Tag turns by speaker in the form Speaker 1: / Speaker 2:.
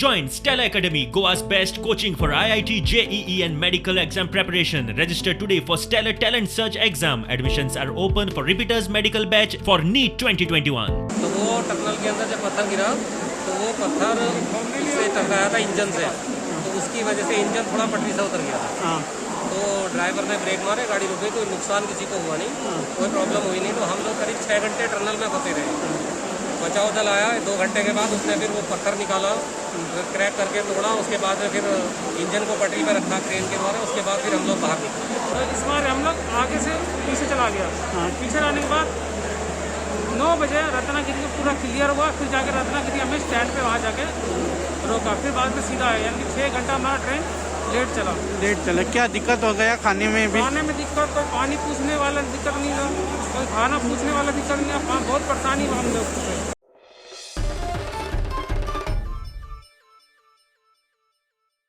Speaker 1: Join Stella Academy, Goa's best coaching for IIT, JEE and medical exam preparation. Register today for Stellar Talent Search exam. Admissions are open for repeaters medical batch for NEET 2021.
Speaker 2: तो वो tunnel के अंदर जब पत्थर गिरा तो वो पत्थर से टकराया था इंजन से, तो उसकी वजह से इंजन थोड़ा पटरी से उतर गया था। तो ड्राइवर ने ब्रेक मारे, गाड़ी रुक गई, कोई नुकसान किसी को हुआ नहीं, कोई प्रॉब्लम हुई नहीं। तो हम लोग करीब 6 घंटे टनल में फंसे रहे। बचाव दल आया 2 घंटे के बाद, उसने फिर वो पत्थर निकाला, क्रैक करके तोड़ा, उसके बाद में फिर इंजन को पटरी पर रखा क्रेन के द्वारा, उसके बाद फिर हम लोग बाहर निकले।
Speaker 3: तो इस बार हम लोग आगे से पीछे चला गया। पीछे आने के बाद 9 बजे रत्नागिरी को पूरा क्लियर हुआ, फिर जाके रत्नागिरी हमें स्टैंड पे वहाँ जाके रोका, फिर बाद में सीधा आया, यानी कि 6 घंटा हमारा ट्रेन लेट चला। क्या दिक्कत हो गया खाने में भी? खाने में दिक्कत, कोई पानी पूछने वाला दिक्कत नहीं था, कोई खाना पूछने वाला दिक्कत नहीं था, बहुत परेशानी हुआ हम लोग।